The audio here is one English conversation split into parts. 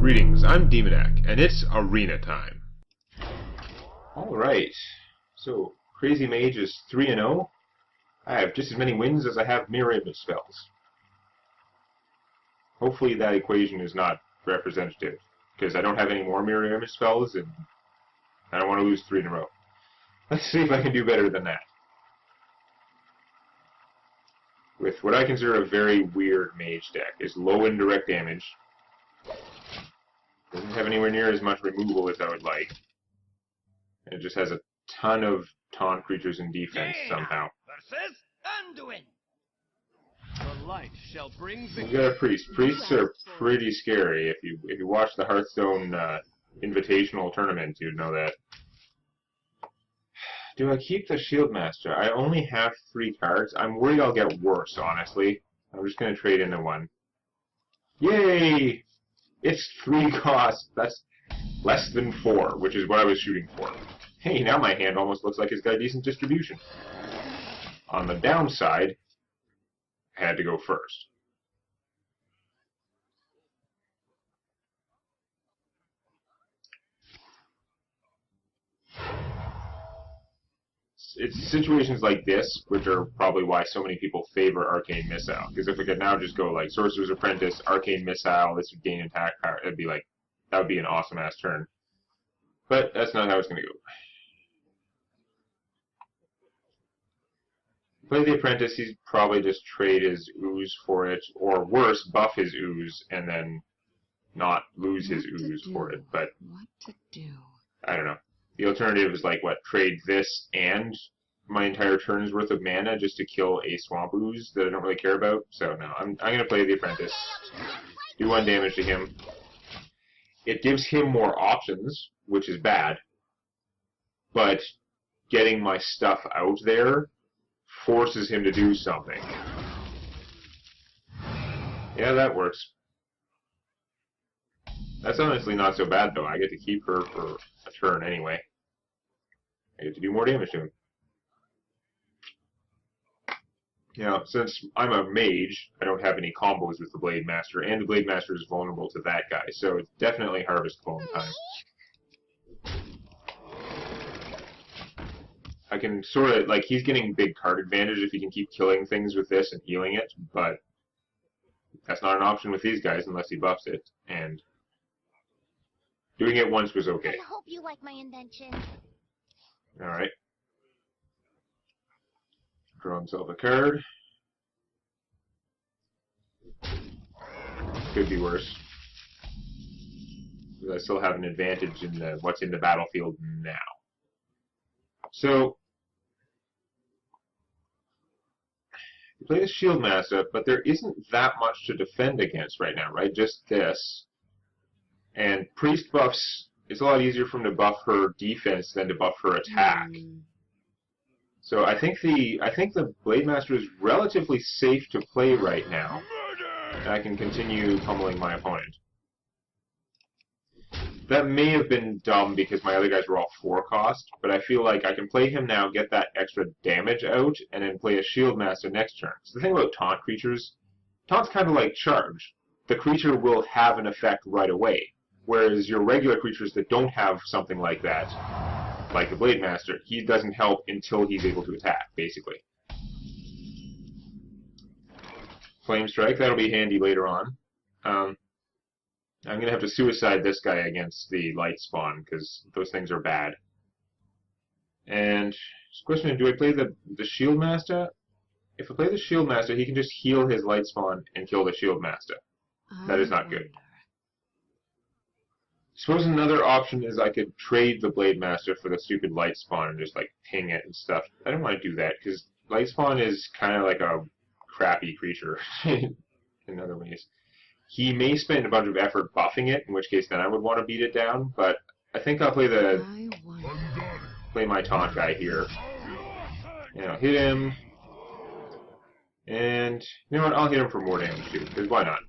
Greetings, I'm Demonac, and it's arena time. Alright, so Crazy Mage is 3-0. I have just as many wins as I have mirror image spells. Hopefully that equation is not representative, because I don't have any more mirror image spells, and I don't want to lose 3 in a row. Let's see if I can do better than that. With what I consider a very weird mage deck. It's low indirect damage. Doesn't have anywhere near as much removal as I would like. And it just has a ton of taunt creatures in defense somehow. Versus Anduin. The light shall bring We got a priest. Priests are pretty scary. If you watch the Hearthstone Invitational tournament, you'd know that. Do I keep the Shield Master? I only have 3 cards. I'm worried I'll get worse, honestly. I'm just going to trade into 1. Yay! It's 3 cost. That's less than 4, which is what I was shooting for. Hey, now my hand almost looks like it's got a decent distribution. On the downside, I had to go first. It's situations like this, which are probably why so many people favor Arcane Missile. Because if we could now just go like Sorcerer's Apprentice, Arcane Missile, this would gain attack power, it'd be like, that would be an awesome ass turn. But that's not how it's going to go. Play the Apprentice, he'd probably just trade his ooze for it, or worse, buff his ooze and then not lose his ooze for it. But what to do? I don't know. The alternative is like, what, trade this and my entire turn's worth of mana just to kill a Swamp Ooze that I don't really care about? So no, I'm going to play the Apprentice. Do 1 damage to him. It gives him more options, which is bad. But getting my stuff out there forces him to do something. Yeah, that works. That's honestly not so bad, though. I get to keep her for a turn anyway. I get to do more damage to him. Now, since I'm a mage, I don't have any combos with the Blade Master, and the Blade Master is vulnerable to that guy, so it's definitely Harvest Clone time. I can sort of, like, he's getting big card advantage if he can keep killing things with this and healing it, but that's not an option with these guys unless he buffs it, and doing it once was okay. I hope you like my invention. Alright. Draw himself a card. Could be worse. I still have an advantage in what's in the battlefield now. So, you play the Shield Master, but there isn't that much to defend against right now, right? Just this. And Priest buffs, it's a lot easier for him to buff her defense than to buff her attack. So I think the Blade Master is relatively safe to play right now. And I can continue pummeling my opponent. That may have been dumb because my other guys were all 4 cost, but I feel like I can play him now, get that extra damage out, and then play a Shield Master next turn. So the thing about taunt creatures, taunt's kind of like charge. The creature will have an effect right away. Whereas your regular creatures that don't have something like that, like the Blade Master, he doesn't help until he's able to attack, basically. Flame Strike, that'll be handy later on. I'm going to have to suicide this guy against the Light Spawn, because those things are bad. And, just a question, do I play the Shield Master? If I play the Shield Master, he can just heal his Light Spawn and kill the Shield Master. That is not good. Suppose another option is I could trade the Blade Master for the stupid Light Spawn and just, like, ping it and stuff. I don't want to do that, because Light Spawn is kind of like a crappy creature in other ways. He may spend a bunch of effort buffing it, in which case then I would want to beat it down, but I think I'll play my taunt guy here. And I'll hit him. And, you know what, I'll hit him for more damage too, because why not?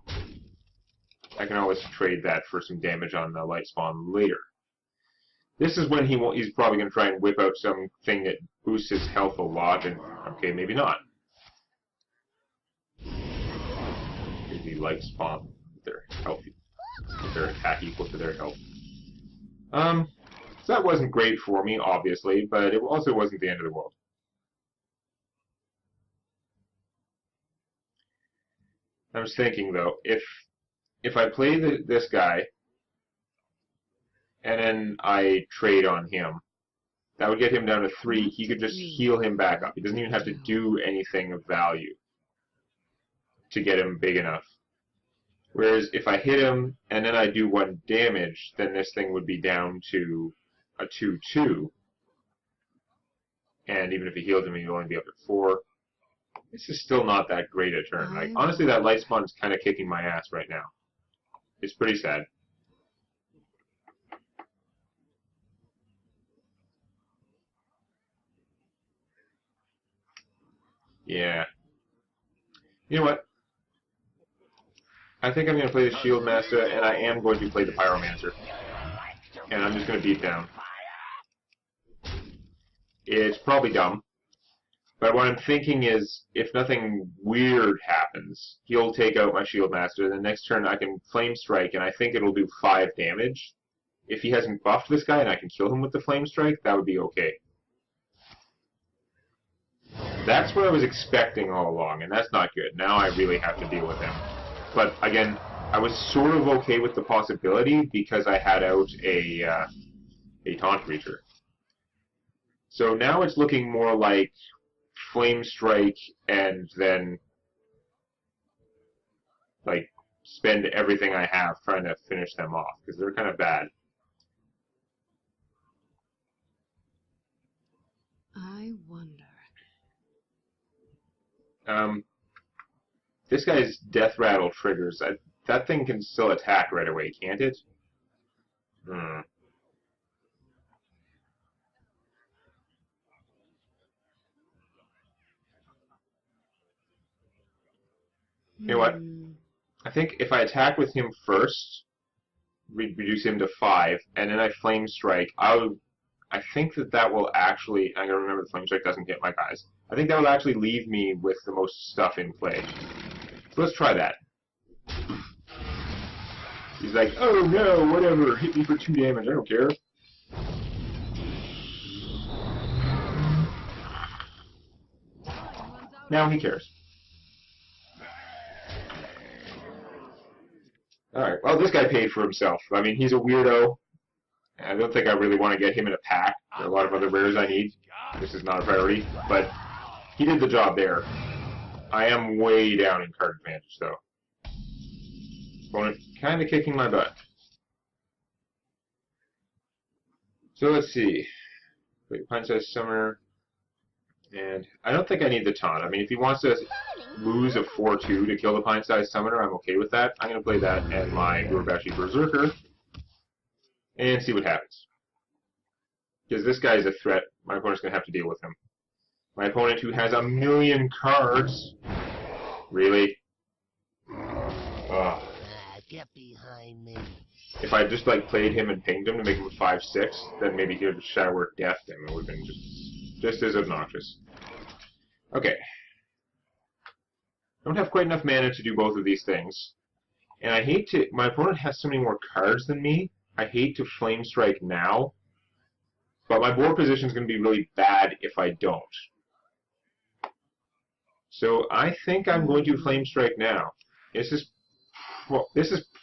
I can always trade that for some damage on the Light Spawn later. This is when he's probably going to try and whip out something that boosts his health a lot, and okay, maybe not. Here's the Light Spawn. They're healthy. their attack equal to their health. So that wasn't great for me, obviously, but it also wasn't the end of the world. I was thinking, though, if I play this guy, and then I trade on him, that would get him down to 3. He could just heal him back up. He doesn't even have to do anything of value to get him big enough. Whereas if I hit him and then I do 1 damage, then this thing would be down to a 2/2. And even if he healed him, he'd only be up at 4. This is still not that great a turn. Like, honestly, that light spawn is kind of kicking my ass right now. It's pretty sad. Yeah. You know what? I think I'm going to play the Shield Master, and I am going to play the Pyromancer. And I'm just going to beat down. It's probably dumb. But what I'm thinking is, if nothing weird happens, he'll take out my Shield Master, and the next turn I can Flame Strike, and I think it'll do 5 damage. If he hasn't buffed this guy and I can kill him with the Flame Strike, that would be okay. That's what I was expecting all along, and that's not good. Now I really have to deal with him. But again, I was sort of okay with the possibility because I had out a Taunt Creature. So now it's looking more like Flame Strike and then like spend everything I have trying to finish them off, because they're kind of bad. I wonder. This guy's Death Rattle triggers. That thing can still attack right away, can't it? You know what? I think if I attack with him first, reduce him to 5, and then I Flame Strike, I think that will actually... I'm going to remember the Flame Strike doesn't hit my guys. I think that will actually leave me with the most stuff in play. So let's try that. He's like, oh no, whatever, hit me for 2 damage, I don't care. Now he cares. Alright, well, this guy paid for himself. I mean, he's a weirdo. I don't think I really want to get him in a pack. There are a lot of other rares I need. This is not a priority, but he did the job there. I am way down in card advantage, though. Opponent kind of kicking my butt. So let's see. Wait, Punch-Size Summoner. And I don't think I need the taunt. I mean, if he wants to lose a 4/2 to kill the Pint-Sized Summoner, I'm okay with that. I'm going to play that at my Urabashi Berserker and see what happens. Because this guy is a threat. My opponent's going to have to deal with him. My opponent, who has 1,000,000 cards. Really? Get behind me. If I just like played him and pinged him to make him 5/6, then maybe he would Shadow Work Death him. It would have been just as obnoxious. Okay. I don't have quite enough mana to do both of these things. And I hate to... My opponent has so many more cards than me. I hate to Flame Strike now. But my board position is going to be really bad if I don't. So I think I'm going to Flame Strike now. This is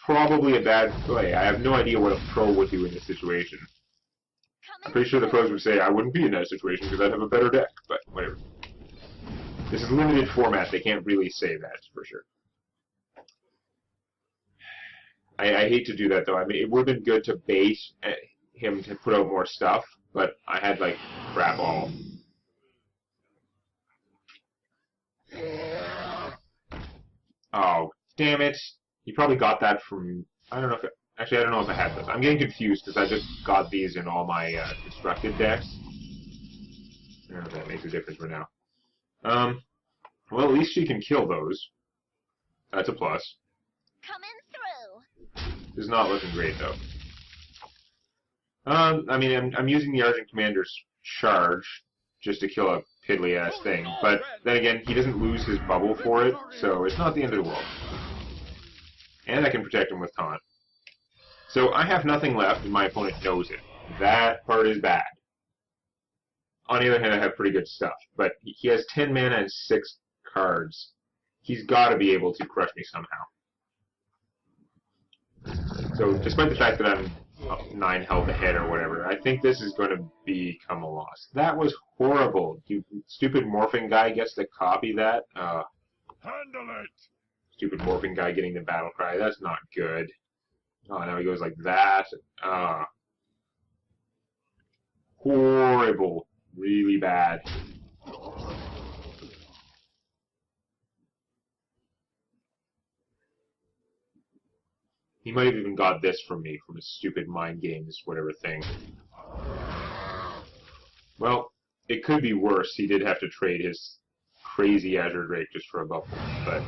probably a bad play. I have no idea what a pro would do in this situation. I'm pretty sure the pros would say I wouldn't be in that situation because I'd have a better deck, but whatever. This is limited format. They can't really say that for sure. I hate to do that, though. I mean, it would have been good to bait him to put out more stuff, but I had, like, crap all. Oh, damn it. You probably got that from... I don't know if... Actually, I don't know if I had those. I'm getting confused because I just got these in all my constructed decks. I don't know if that makes a difference for now. Well, at least she can kill those. That's a plus. Coming through. This is not looking great, though. I mean, I'm using the Argent Commander's charge just to kill a piddly-ass thing, but then again, he doesn't lose his bubble for it, so it's not the end of the world. And I can protect him with taunt. So I have nothing left, and my opponent knows it. That part is bad. On the other hand, I have pretty good stuff. But he has 10 mana and 6 cards. He's got to be able to crush me somehow. So despite the fact that I'm 9 health ahead or whatever, I think this is going to become a loss. That was horrible. You stupid morphing guy gets to copy that. Handle it. Stupid morphing guy getting the battle cry. That's not good. Oh, now he goes like that. Horrible. Really bad. He might have even got this from me, from his stupid mind games, whatever thing. Well, it could be worse. He did have to trade his crazy Azure Drake just for a bubble, but...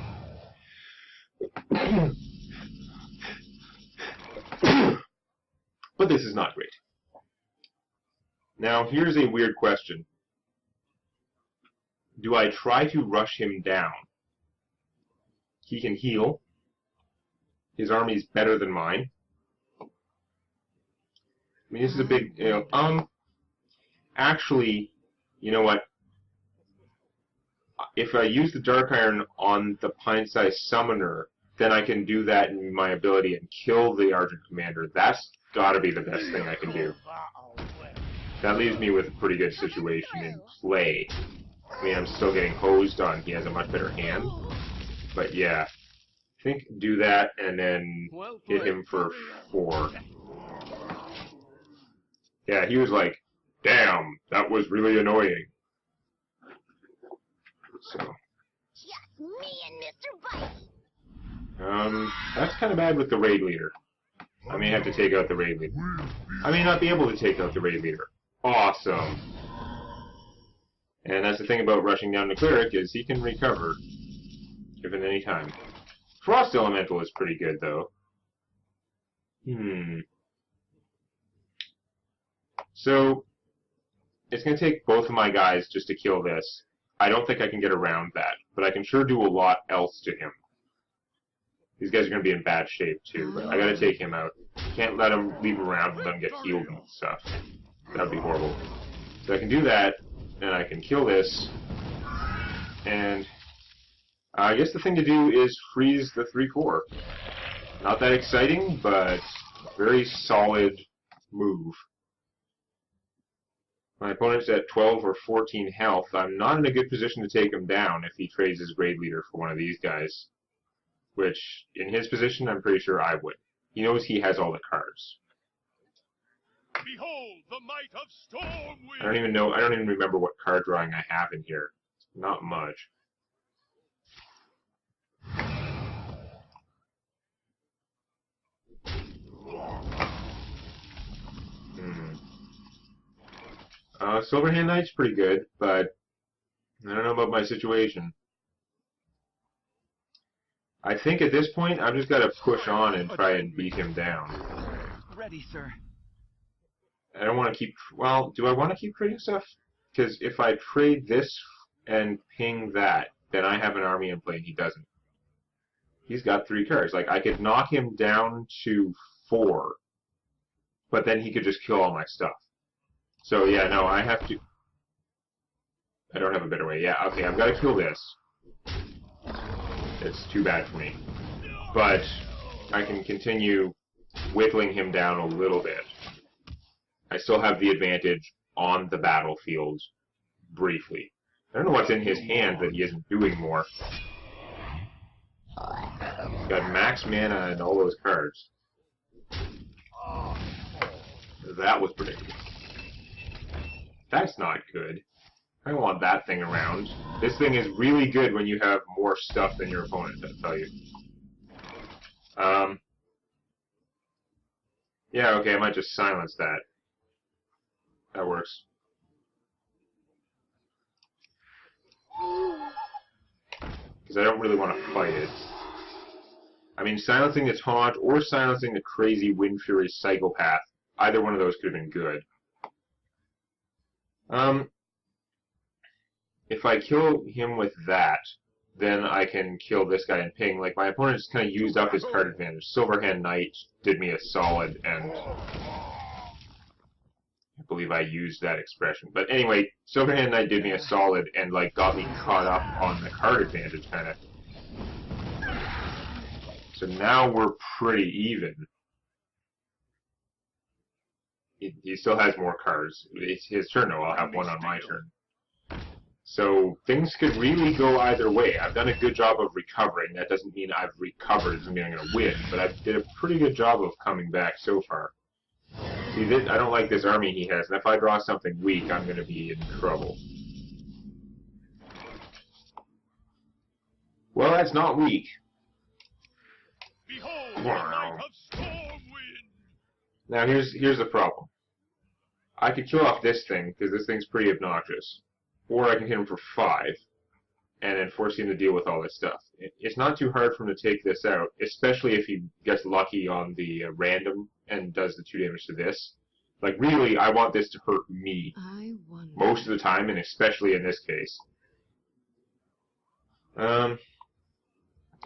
but this is not great. Now, here's a weird question. Do I try to rush him down? He can heal. His army's better than mine. I mean, this is a big, actually, you know what? If I use the Dark Iron on the Pine-Sized Summoner, then I can do that in my ability and kill the Argent Commander. That's gotta be the best thing I can do. That leaves me with a pretty good situation in play. I mean, I'm still getting hosed on. He has a much better hand. But yeah. I think do that and then hit him for 4. Yeah, he was like, damn, that was really annoying. So. Just me and Mr. Bite. That's kind of bad with the raid leader. I may have to take out the raid leader. I may not be able to take out the raid leader. Awesome. And that's the thing about rushing down the cleric is he can recover given any time. Frost Elemental is pretty good though. So it's going to take both of my guys just to kill this. I don't think I can get around that, but I can sure do a lot else to him. These guys are going to be in bad shape too, but I got to take him out. Can't let him leave him around and let him get healed and stuff. That would be horrible. So I can do that, and I can kill this, and I guess the thing to do is freeze the 3/4. Not that exciting, but very solid move. My opponent's at 12 or 14 health. I'm not in a good position to take him down if he trades his raid leader for one of these guys. Which, in his position, I'm pretty sure I would. He knows he has all the cards. Behold the might of Stormwind. I don't even remember what card drawing I have in here. Not much. Silverhand Knight's pretty good, but I don't know about my situation. I think at this point, I've just got to push on and try and beat him down. Ready, sir. I don't want to keep... Well, do I want to keep trading stuff? Because if I trade this and ping that, then I have an army in play and he doesn't. He's got 3 cards. Like, I could knock him down to 4, but then he could just kill all my stuff. So, yeah, no, I have to... I don't have a better way. Yeah, okay, I've got to kill this. It's too bad for me. But I can continue whittling him down a little bit. I still have the advantage on the battlefield, briefly. I don't know what's in his hand that he isn't doing more. He's got max mana and all those cards. That was predictable. That's not good. I don't want that thing around. This thing is really good when you have more stuff than your opponent, I'll tell you. Yeah, okay, I might just silence that. That works. Because I don't really want to fight it. I mean, silencing the taunt or silencing the crazy Wind Fury Psychopath, either one of those could have been good. If I kill him with that, then I can kill this guy and ping. Like, my opponent just kind of used up his card advantage. Silverhand Knight did me a solid, and I believe I used that expression. But anyway, Silverhand Knight did me a solid and, like, got me caught up on the card advantage, kind of. So now we're pretty even. He still has more cards. It's his turn, though. I'll have one on my turn. So things could really go either way. I've done a good job of recovering. That doesn't mean I've recovered. Doesn't mean I'm going to win. But I did a pretty good job of coming back so far. See, I don't like this army he has. And if I draw something weak, I'm going to be in trouble. Well, that's not weak. Behold the might of Stormwind! Now here's the problem. I could kill off this thing, because this thing's pretty obnoxious. Or I can hit him for 5, and then force him to deal with all this stuff. It's not too hard for him to take this out, especially if he gets lucky on the random and does the 2 damage to this. Like, really, I want this to hurt me most of the time, and especially in this case.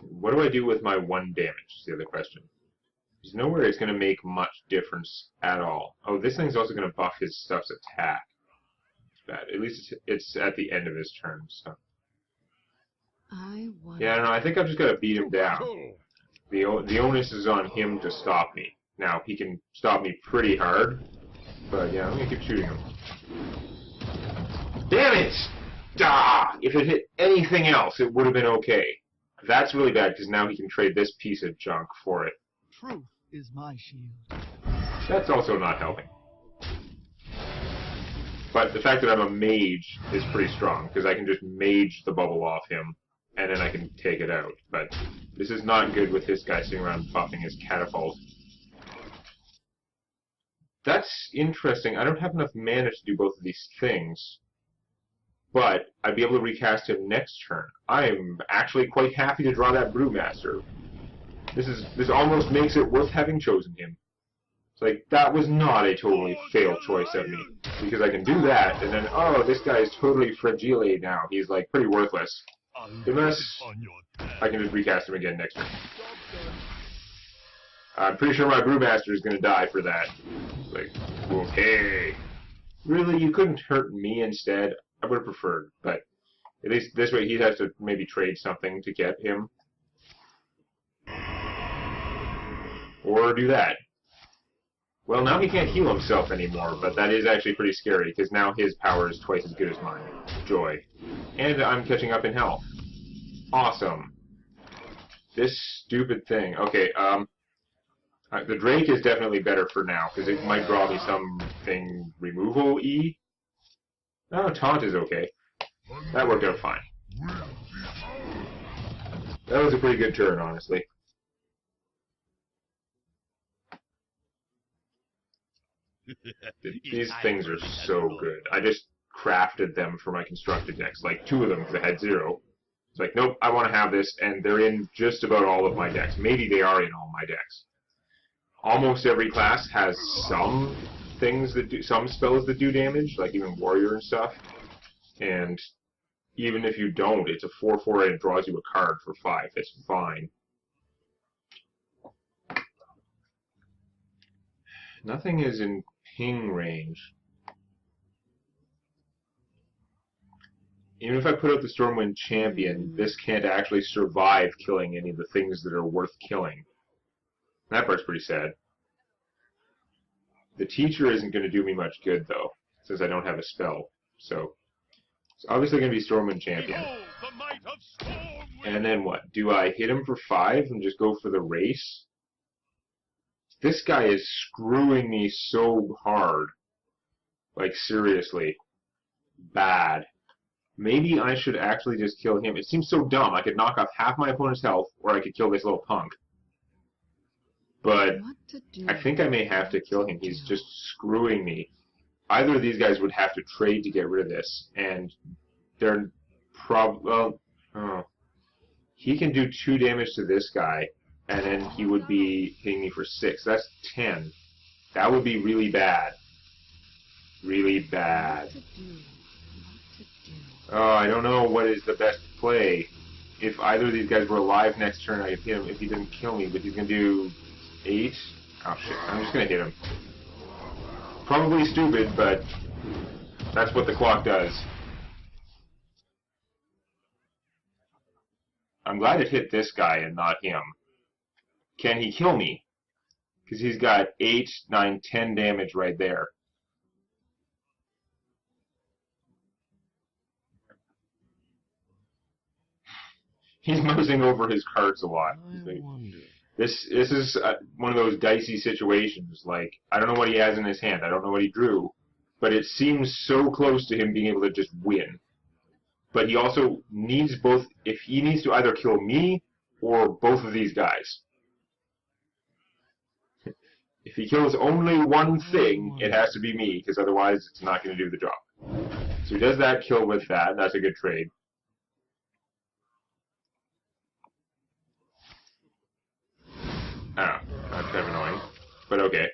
What do I do with my 1 damage is the other question. There's nowhere it's going to make much difference at all. Oh, this thing's also going to buff his stuff's attack. Bad. At least it's at the end of his turn, so. Yeah, I don't know. I think I've just got to beat him down. The onus is on him to stop me. Now, he can stop me pretty hard, but yeah, I'm going to keep shooting him. Damn it! Ah! If it hit anything else, it would have been okay. That's really bad, because now he can trade this piece of junk for it. Truth is my shield. That's also not helping. But the fact that I'm a mage is pretty strong, because I can just mage the bubble off him, and then I can take it out. But this is not good with this guy sitting around buffing his catapult. That's interesting. I don't have enough mana to do both of these things. But I'd be able to recast him next turn. I am actually quite happy to draw that Brewmaster. This almost makes it worth having chosen him. It's like, that was not a totally failed choice of me. Because I can do that, and then, oh, this guy is totally fragile now. He's, like, pretty worthless. Unless I can just recast him again next turn. I'm pretty sure my Brewmaster is going to die for that. It's like, okay. Really, you couldn't hurt me instead? I would have preferred, but at least this way he'd have to maybe trade something to get him. Or do that. Well, now he can't heal himself anymore, but that is actually pretty scary, because now his power is twice as good as mine. Joy. And I'm catching up in health. Awesome. This stupid thing. Okay, the Drake is definitely better for now, because it might draw me something removal-y. Oh, Taunt is okay. That worked out fine. That was a pretty good turn, honestly. These things are so good. I just crafted them for my constructed decks. Like, 2 of them, because I had 0. It's like, nope, I want to have this, and they're in just about all of my decks. Maybe they are in all my decks. Almost every class has some things that do, some spells that do damage, like even Warrior and stuff. And even if you don't, it's a 4/4 and it draws you a card for 5. It's fine. Nothing is in ping range. Even if I put out the Stormwind Champion, this can't actually survive killing any of the things that are worth killing. That part's pretty sad. The Teacher isn't going to do me much good, though, since I don't have a spell. So, it's obviously going to be Stormwind Champion. The might of Stormwind! And then what? Do I hit him for 5 and just go for the race? This guy is screwing me so hard. Like, seriously. Bad. Maybe I should actually just kill him. It seems so dumb. I could knock off half my opponent's health, or I could kill this little punk. But I think I may have to kill him. He's just screwing me. Either of these guys would have to trade to get rid of this, and they're well, oh. He can do 2 damage to this guy, and then he would be hitting me for 6. That's 10. That would be really bad. Really bad. Oh, I don't know what is the best play. if either of these guys were alive next turn, I could hit him if he didn't kill me, but he's going to do 8. Oh shit, I'm just going to hit him. Probably stupid, but that's what the clock does. I'm glad it hit this guy and not him. Can he kill me? Because he's got 8, 9, 10 damage right there. He's mousing over his cards a lot. This is one of those dicey situations. Like, I don't know what he has in his hand. I don't know what he drew. But it seems so close to him being able to just win. But he also needs both. If he needs to either kill me or both of these guys. If he kills only one thing, it has to be me, because otherwise it's not going to do the job. So he does that kill with that. That's a good trade. Oh, that's kind of annoying. But okay.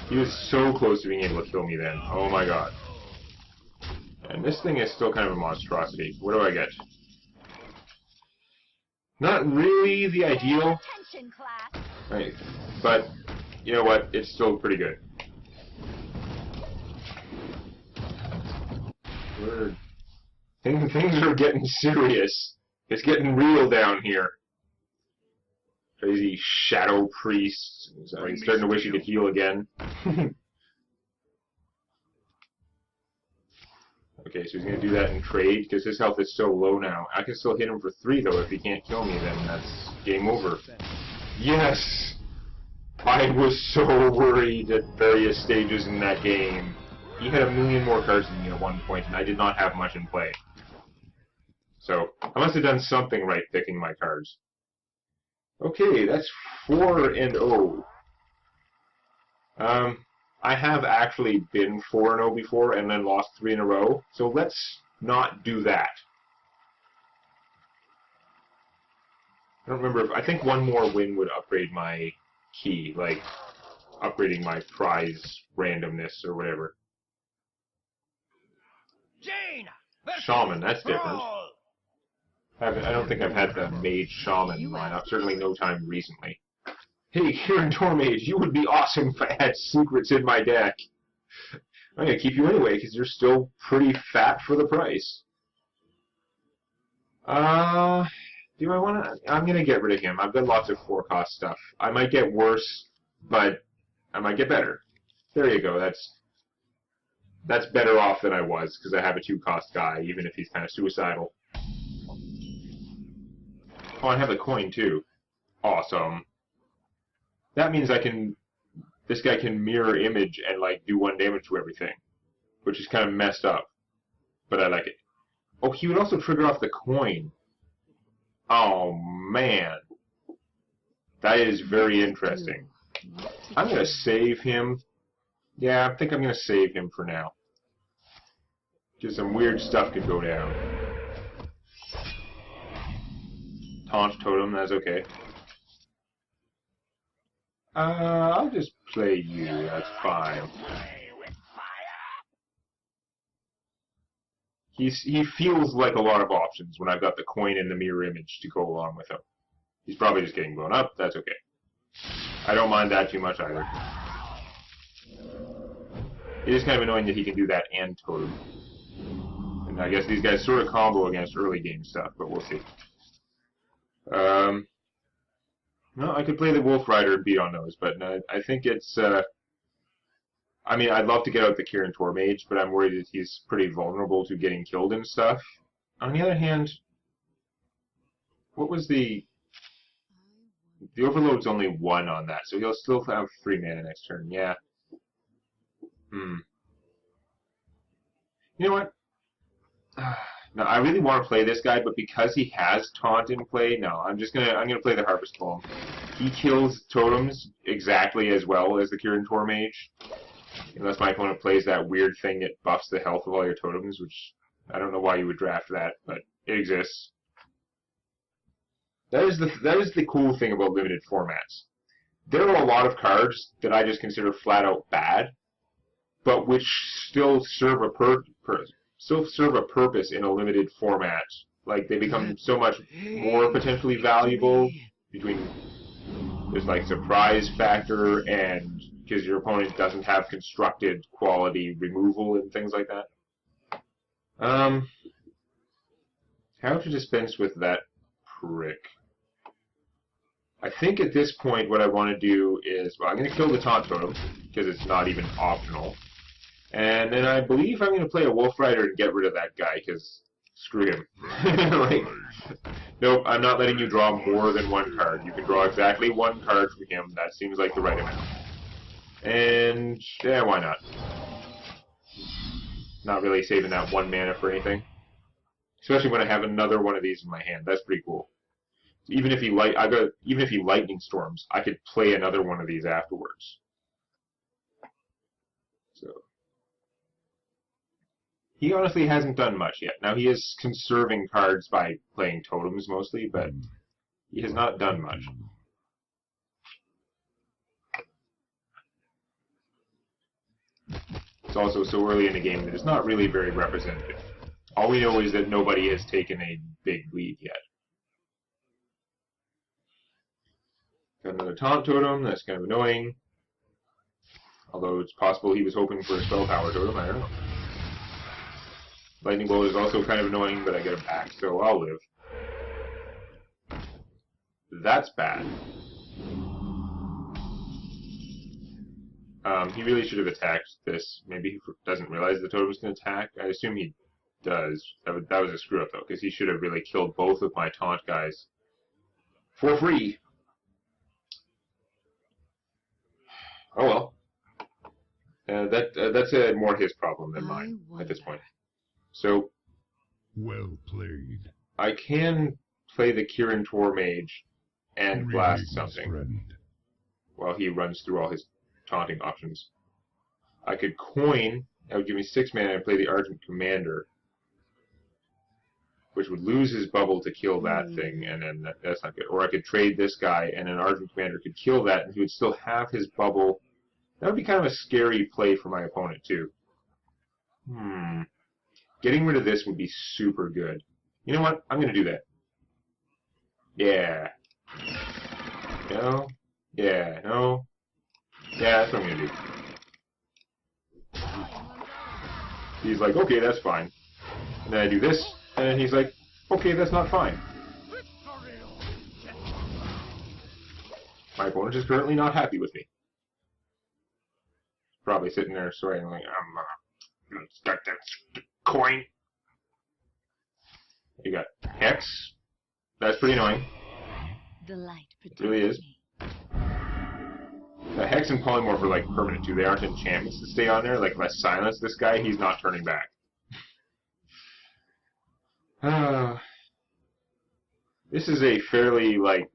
He was so close to being able to kill me then. Oh my god. And this thing is still kind of a monstrosity. What do I get? Not really the ideal. Right. But, you know what? It's still pretty good. Things are getting serious. It's getting real down here. Crazy shadow priest. I'm starting to wish he could heal again. Okay, so he's going to do that in trade, because his health is so low now. I can still hit him for 3, though. If he can't kill me, then that's game over. Yes! I was so worried at various stages in that game. He had a million more cards than me at one point, and I did not have much in play. So, I must have done something right picking my cards. Okay, that's 4-0. I have actually been 4-0 before and then lost 3 in a row, so let's not do that. I don't remember if... I think one more win would upgrade my key, like upgrading my prize randomness or whatever. Shaman, that's different. I don't think I've had the Mage Shaman line up, certainly no time recently. Hey, Kieran Tormage, you would be awesome if I had secrets in my deck. I'm going to keep you anyway, because you're still pretty fat for the price. Do I want to... I'm going to get rid of him. I've got lots of 4-cost stuff. I might get worse, but I might get better. There you go. That's better off than I was, because I have a 2-cost guy, even if he's kind of suicidal. Oh, I have the coin, too. Awesome. That means I can... This guy can mirror image and, like, do 1 damage to everything. Which is kind of messed up. But I like it. Oh, he would also trigger off the coin. Oh, man. That is very interesting. I'm going to save him. Yeah, I think I'm going to save him for now. Because some weird stuff could go down. Taunt Totem, that's okay. I'll just play you, that's fine. He feels like a lot of options when I've got the coin and the mirror image to go along with him. He's probably just getting blown up, that's okay. I don't mind that too much either. It is kind of annoying that he can do that and Totem. And I guess these guys sort of combo against early game stuff, but we'll see. No, I could play the Wolf Rider and beat on those, but no, I think it's, I mean, I'd love to get out the Kieran Tormage, but I'm worried that he's pretty vulnerable to getting killed and stuff. On the other hand, what was the Overload's only 1 on that, so he'll still have 3 mana next turn, yeah. You know what? No, I really want to play this guy, but because he has Taunt in play, no, I'm gonna play the Harvest Golem. He kills totems exactly as well as the Kieran Tormage. Unless my opponent plays that weird thing that buffs the health of all your totems, which I don't know why you would draft that, but it exists. That is the cool thing about limited formats. There are a lot of cards that I just consider flat out bad, but which still serve a purpose in a limited format Like, they become so much more potentially valuable between there's like surprise factor and because your opponent doesn't have constructed quality removal and things like that. How to dispense with that prick? I think at this point what I want to do is, well, I'm going to kill the taunt totem because it's not even optional. And then I believe I'm going to play a Wolf Rider and get rid of that guy because screw him. Like, nope, I'm not letting you draw more than one card. You can draw exactly one card from him. That seems like the right amount. And, yeah, why not? Not really saving that 1 mana for anything. Especially when I have another one of these in my hand. That's pretty cool. Even if he lightning storms, I could play another one of these afterwards. So he honestly hasn't done much yet. Now he is conserving cards by playing totems mostly, but he has not done much. It's also so early in the game that it's not really very representative. All we know is that nobody has taken a big lead yet. Got another taunt totem, that's kind of annoying. Although it's possible he was hoping for a spell power totem, I don't know. Lightning bolt is also kind of annoying, but I get it back, so I'll live. That's bad. He really should have attacked this. Maybe he doesn't realize the totem's going to attack. I assume he does. That was a screw up though, because he should have really killed both of my taunt guys for free. Oh well. That's more his problem than mine at this point. So, Well played. I can play the Kirin Tor Mage and blast Greetings, something friend. while he runs through all his taunting options. I could coin, that would give me 6 mana and play the Argent Commander, which would lose his bubble to kill that thing, and then that's not good. Or I could trade this guy, and an Argent Commander could kill that, and he would still have his bubble. That would be kind of a scary play for my opponent, too. Getting rid of this would be super good. You know what? I'm going to do that. Yeah. No. Yeah. No. Yeah, that's what I'm going to do. He's like, okay, that's fine. And then I do this, and then he's like, okay, that's not fine. My opponent is currently not happy with me. Probably sitting there swearing like, got that coin. You got Hex. That's pretty annoying. The light It really is. Hex and Polymorph are like permanent too. They aren't enchantments to stay on there. Like if I silence this guy, he's not turning back. This is a fairly like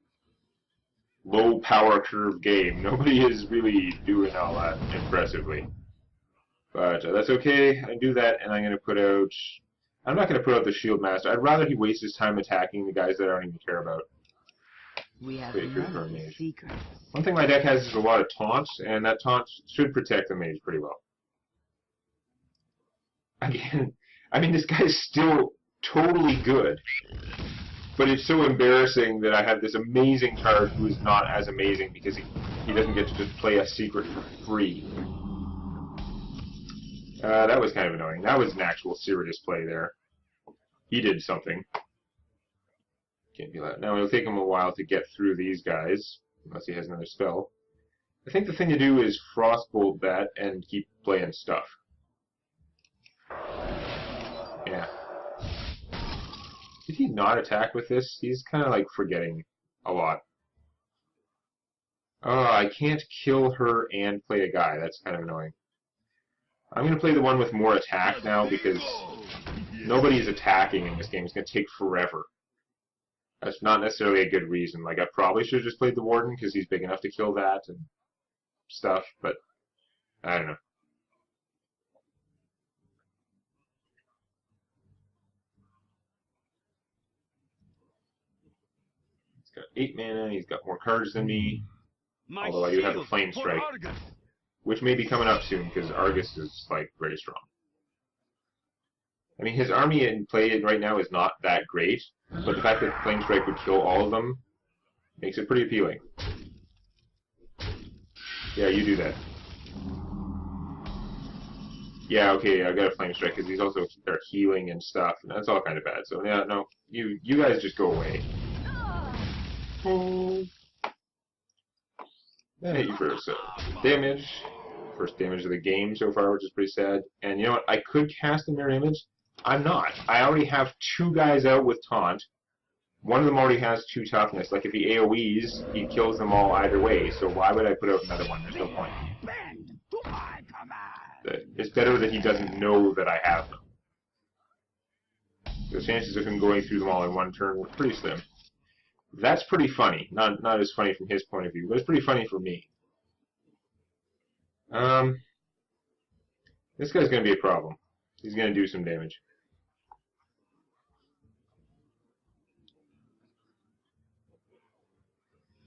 low power curve game. Nobody is really doing all that impressively. But that's okay. I do that, and I'm going to put out... I'm not going to put out the Shield Master. I'd rather he waste his time attacking the guys that I don't even care about. We have another secret. One thing my deck has is a lot of taunts, and that taunt should protect the mage pretty well. Again, I mean, this guy's still totally good, but it's so embarrassing that I have this amazing card who is not as amazing because he doesn't get to just play a secret for free. That was kind of annoying. That was an actual serious play there. He did something. Can't do that. Now it'll take him a while to get through these guys, unless he has another spell. I think the thing to do is Frostbolt that and keep playing stuff. Yeah. Did he not attack with this? He's kind of like forgetting a lot. Oh, I can't kill her and play a guy. That's kind of annoying. I'm going to play the one with more attack now because nobody's attacking in this game. It's going to take forever. That's not necessarily a good reason. Like, I probably should have just played the Warden because he's big enough to kill that and stuff, but I don't know. He's got 8 mana, he's got more cards than me, although I do have a Flame Strike, which may be coming up soon because Argus is, like, very strong. I mean, his army in play right now is not that great, but the fact that Flame Strike would kill all of them makes it pretty appealing. Yeah, you do that. Yeah, okay, I got a Flame Strike because these also are healing and stuff, and that's all kind of bad. So yeah, no, you guys just go away. Oh. I hit you for some damage. First damage of the game so far, which is pretty sad. And you know what? I could cast a Mirror Image. I'm not. I already have 2 guys out with Taunt. One of them already has 2 toughness. Like if he AoEs, he kills them all either way. So why would I put out another one? There's no point. It's better that he doesn't know that I have them. The chances of him going through them all in one turn were pretty slim. That's pretty funny. Not as funny from his point of view, but it's pretty funny for me. This guy's going to be a problem. He's going to do some damage.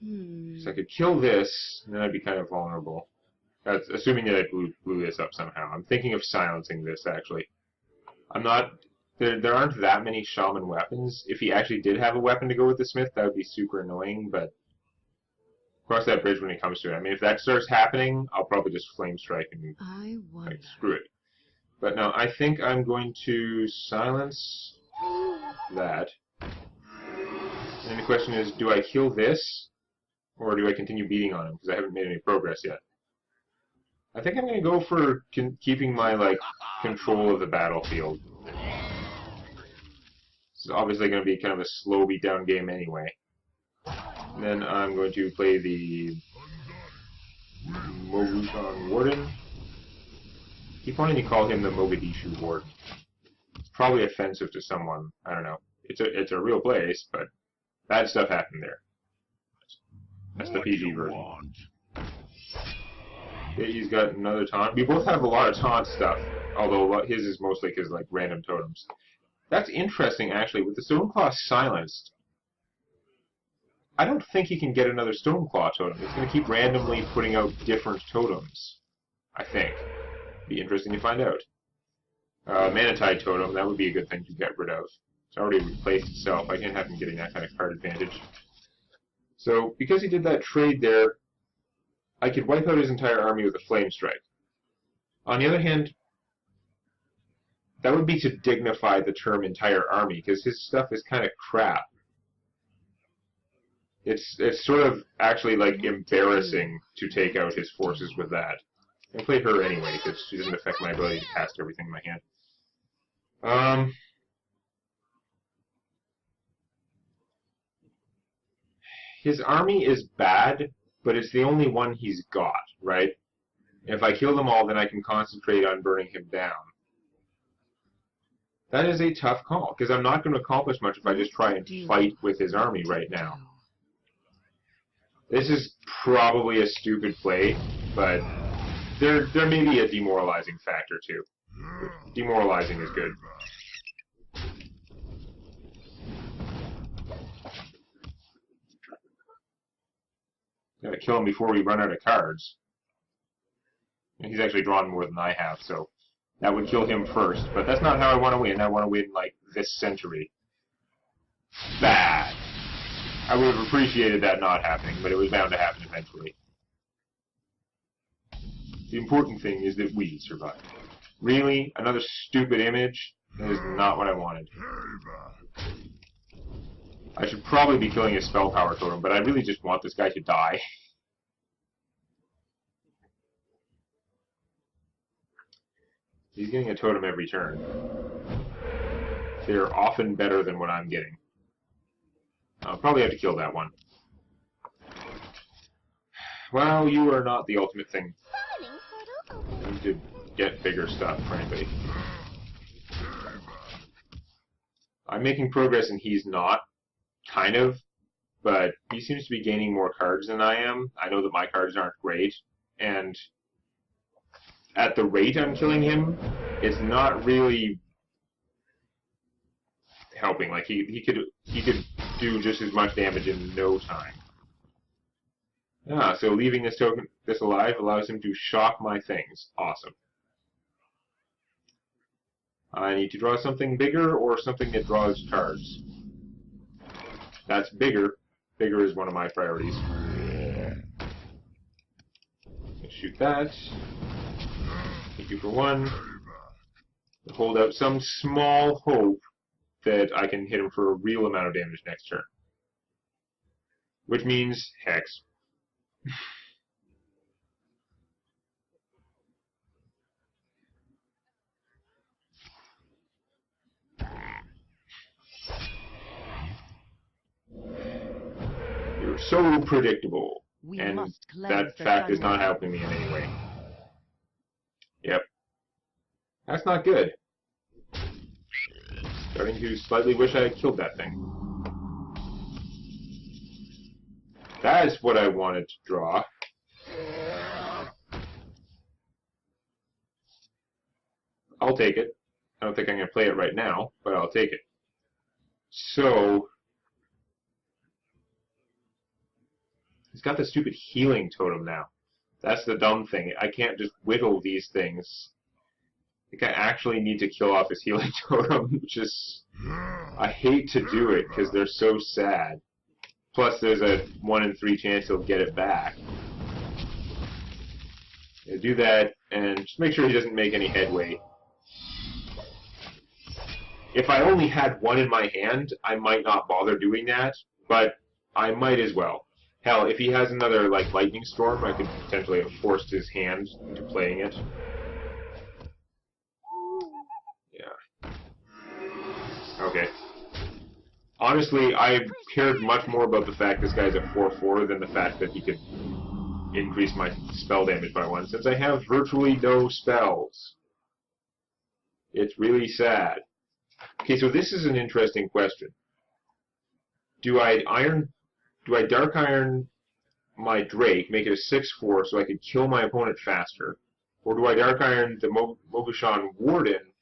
So I could kill this, and then I'd be kind of vulnerable. That's assuming that I blew this up somehow. I'm thinking of silencing this, actually. I'm not... There aren't that many shaman weapons. If he actually did have a weapon to go with the smith, that would be super annoying, but... Cross that bridge when it comes to it. I mean, if that starts happening, I'll probably just Flame Strike and like, screw it. But no, I think I'm going to silence that. And the question is, do I kill this, or do I continue beating on him? Because I haven't made any progress yet. I think I'm going to go for keeping my like control of the battlefield. It's obviously going to be kind of a slow beatdown game anyway. And then I'm going to play the Mogushon Warden. I keep wanting to call him the Mogadishu Warden. It's probably offensive to someone. I don't know. It's a real place, but bad stuff happened there. That's the PG version. Okay, he's got another taunt. We both have a lot of taunt stuff, although his is mostly because like random totems. That's interesting, actually. With the Stoneclaw silenced, I don't think he can get another Stoneclaw totem. It's going to keep randomly putting out different totems, I think. Be interesting to find out. Manatide totem, that would be a good thing to get rid of. It's already replaced itself. I can't have him getting that kind of card advantage. So, because he did that trade there, I could wipe out his entire army with a Flame Strike. On the other hand, that would be to dignify the term entire army, because his stuff is kind of crap. It's sort of actually like embarrassing to take out his forces with that. I played her anyway, because she doesn't affect my ability to cast everything in my hand. His army is bad, but it's the only one he's got, right? If I kill them all, then I can concentrate on burning him down. That is a tough call, because I'm not going to accomplish much if I just try and fight with his army right now. This is probably a stupid play, but there may be a demoralizing factor too. Demoralizing is good. Gotta kill him before we run out of cards. And he's actually drawn more than I have, so that would kill him first. But that's not how I want to win. I want to win like this century. Bad. I would have appreciated that not happening, but it was bound to happen eventually. The important thing is that we survived. Really? Another stupid image? That is not what I wanted. I should probably be killing a spell power totem, but I really just want this guy to die. He's getting a totem every turn. They're often better than what I'm getting. I'll probably have to kill that one. Well, you are not the ultimate thing. I need to get bigger stuff, frankly. I'm making progress and he's not, kind of, but he seems to be gaining more cards than I am. I know that my cards aren't great, and at the rate I'm killing him, it's not really helping. Like he could do just as much damage in no time. So leaving this alive allows him to shock my things. Awesome. I need to draw something bigger or something that draws cards. That's bigger. Bigger is one of my priorities. Shoot that. Thank you for one. Hold out some small hope that I can hit him for a real amount of damage next turn. Which means Hex. You're so predictable. We And must cleanse that the fact is sun. not helping me in any way. Yep. That's not good. Starting to slightly wish I had killed that thing. That is what I wanted to draw. I'll take it. I don't think I'm going to play it right now, but I'll take it. So, he's got the stupid healing totem now. That's the dumb thing. I can't just whittle these things. I think I actually need to kill off his healing totem, which is... I hate to do it, because they're so sad. Plus, there's a 1 in 3 chance he'll get it back. Yeah, do that, and just make sure he doesn't make any headway. If I only had one in my hand, I might not bother doing that, but I might as well. Hell, if he has another, like, lightning storm, I could potentially have forced his hand into playing it. Yeah. Okay. Honestly, I cared much more about the fact this guy's a 4/4 than the fact that he could increase my spell damage by 1, since I have virtually no spells. It's really sad. Okay, so this is an interesting question. Do I Dark Iron my Drake, make it a 6/4 so I could kill my opponent faster? Or do I Dark Iron the Mogushan Warden,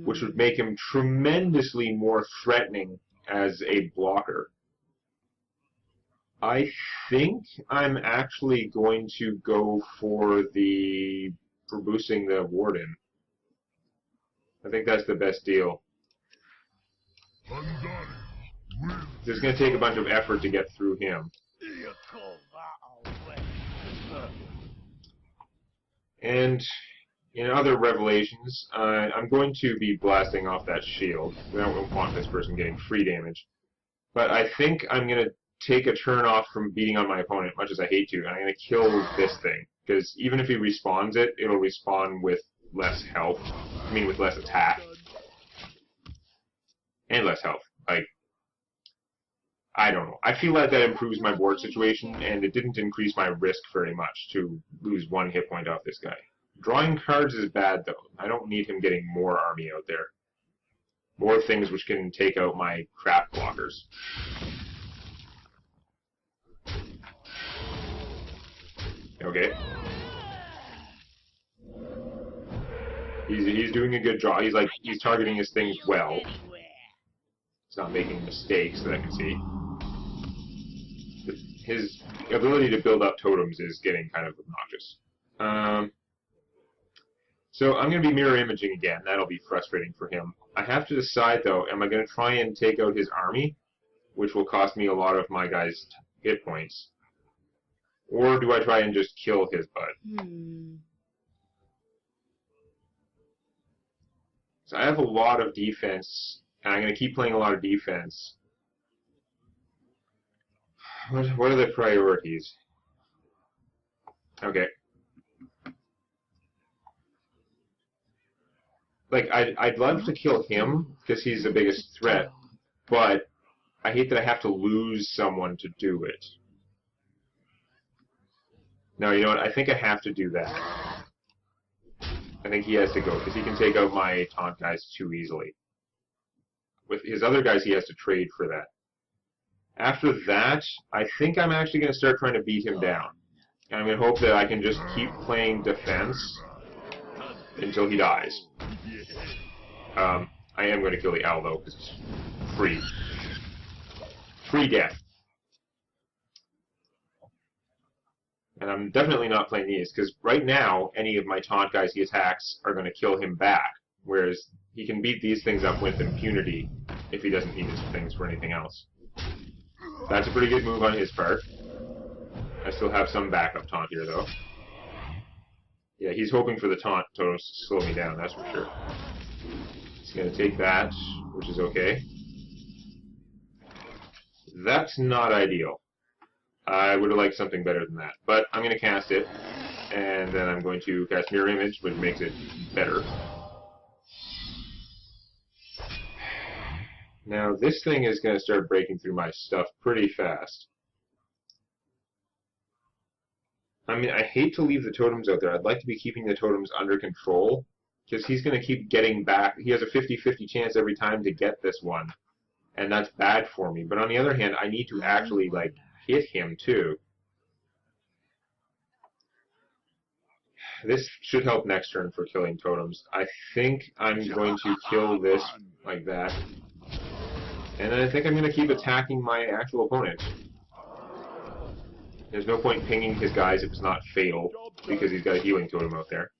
which would make him tremendously more threatening as a blocker? I think I'm actually going to go for boosting the Warden. I think that's the best deal. It's going to take a bunch of effort to get through him. And in other revelations, I'm going to be blasting off that shield. I don't want this person getting free damage. But I think I'm going to take a turn off from beating on my opponent, much as I hate to, and I'm going to kill this thing. Because even if he respawns it, it'll respawn with less health. I mean, with less attack. And less health. Like, I don't know. I feel like that improves my board situation, and it didn't increase my risk very much to lose 1 hit point off this guy. Drawing cards is bad, though. I don't need him getting more army out there. More things which can take out my crap blockers. Okay. He's doing a good job. He's targeting his things well. He's not making mistakes that I can see. His ability to build up totems is getting kind of obnoxious. So I'm going to be mirror imaging again. That'll be frustrating for him. I have to decide, though, am I going to try and take out his army, which will cost me a lot of my guys' hit points, or do I try and just kill his butt? So I have a lot of defense, and I'm going to keep playing a lot of defense. What are the priorities? Okay. Like, I'd love to kill him, because he's the biggest threat, but I hate that I have to lose someone to do it. No, you know what? I think I have to do that. I think he has to go, because he can take out my taunt guys too easily. With his other guys, he has to trade for that. After that, I think I'm actually going to start trying to beat him down. And I'm going to hope that I can just keep playing defense until he dies. I am going to kill the owl, though, because it's free. Free death. And I'm definitely not playing these, because right now, any of my taunt guys he attacks are going to kill him back, whereas he can beat these things up with impunity if he doesn't need his things for anything else. That's a pretty good move on his part. I still have some backup taunt here, though. Yeah, he's hoping for the taunt totems to slow me down, that's for sure. He's going to take that, which is okay. That's not ideal. I would have liked something better than that. But I'm going to cast it, and then I'm going to cast Mirror Image, which makes it better. Now, this thing is going to start breaking through my stuff pretty fast. I mean, I hate to leave the totems out there. I'd like to be keeping the totems under control, because he's going to keep getting back. He has a 50-50 chance every time to get this one, and that's bad for me. But on the other hand, I need to actually, like, hit him, too. This should help next turn for killing totems. I think I'm going to kill this like that. And then I think I'm going to keep attacking my actual opponent. There's no point pinging his guys if it's not fatal, because he's got a healing totem out there.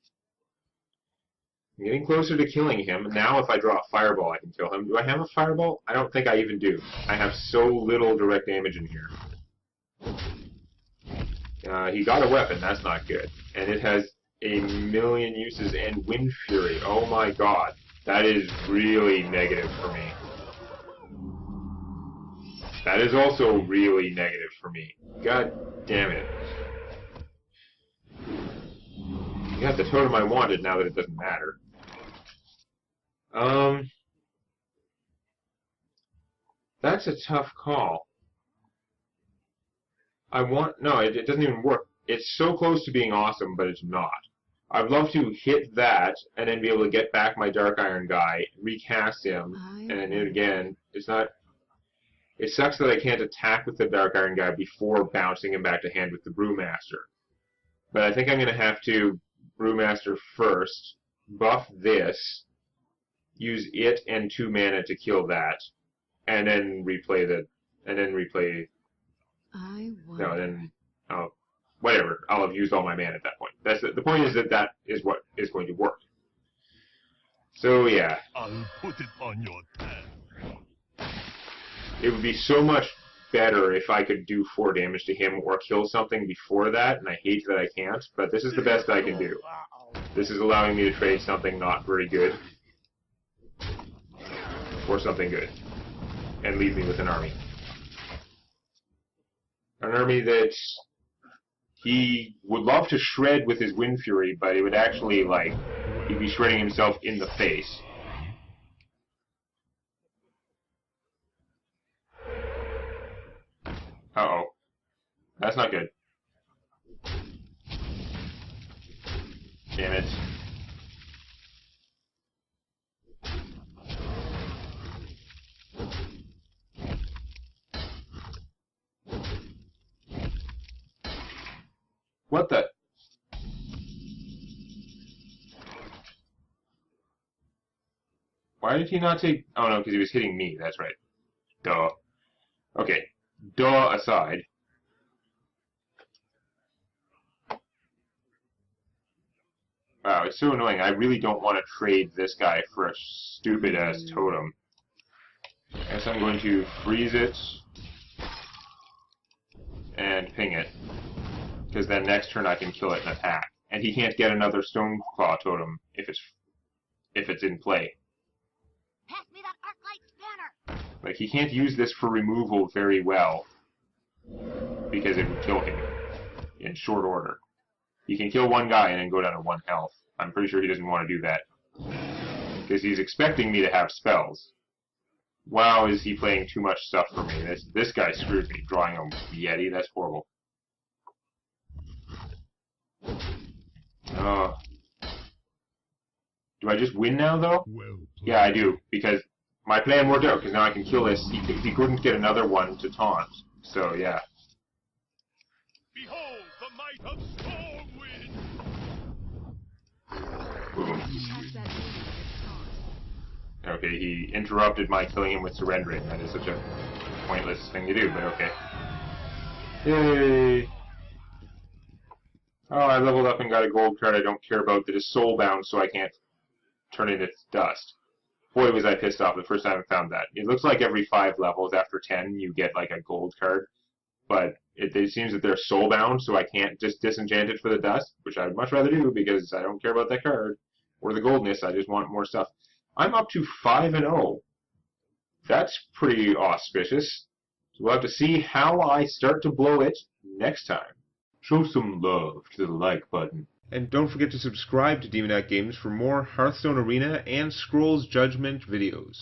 I'm getting closer to killing him. Now if I draw a fireball, I can kill him. Do I have a fireball? I don't think I even do. I have so little direct damage in here. He got a weapon. That's not good. And it has a million uses and Wind Fury. Oh my god. That is really negative for me. That is also really negative for me. God damn it. You got the totem I wanted now that it doesn't matter. That's a tough call. No, it doesn't even work. It's so close to being awesome, but it's not. I'd love to hit that and then be able to get back my Dark Iron guy, recast him, and then do it again. It's not... It sucks that I can't attack with the Dark Iron guy before bouncing him back to hand with the Brewmaster. But I think I'm going to have to Brewmaster first, buff this, use it and 2 mana to kill that, and then replay the... And then replay... No, then... whatever. I'll have used all my mana at that point. That's the point is that that is what is going to work. So, yeah. I'll put it on your tab. It would be so much better if I could do 4 damage to him or kill something before that, and I hate that I can't, but this is the best I can do. This is allowing me to trade something not very good for something good, and leave me with an army. An army that he would love to shred with his Wind Fury, but it would actually, like, he'd be shredding himself in the face. Uh-oh. That's not good. Damn it. What the? Why did he not take... Oh no, because he was hitting me, that's right. Duh. Okay. Duh aside. Wow, it's so annoying. I really don't want to trade this guy for a stupid-ass totem. I guess I'm going to freeze it and ping it, because then next turn I can kill it and attack. And he can't get another Stoneclaw totem if it's in play. Pass me that Arclight's banner. Like, he can't use this for removal very well, because it would kill him in short order. He can kill one guy and then go down to 1 health. I'm pretty sure he doesn't want to do that, because he's expecting me to have spells. Wow, is he playing too much stuff for me. This guy screwed me, drawing a Yeti. That's horrible. Do I just win now, though? Well played. Yeah, I do, because my plan worked out, because now I can kill this. He couldn't get another one to taunt, so yeah. Behold the might of Stormwind! Boom. Pass that banner this time. Okay, he interrupted my killing him with surrendering. That is such a pointless thing to do, but okay. Yay! Oh, I leveled up and got a gold card I don't care about that is soulbound, so I can't turn it into dust. Boy, was I pissed off the first time I found that. It looks like every 5 levels after 10 you get like a gold card, but it seems that they're soul-bound, so I can't just disenchant it for the dust, which I would much rather do because I don't care about that card or the goldness. I just want more stuff. I'm up to 5-0. That's pretty auspicious. So we'll have to see how I start to blow it next time. Show some love to the like button. And don't forget to subscribe to Demonac Games for more Hearthstone Arena and Scrolls Judgment videos.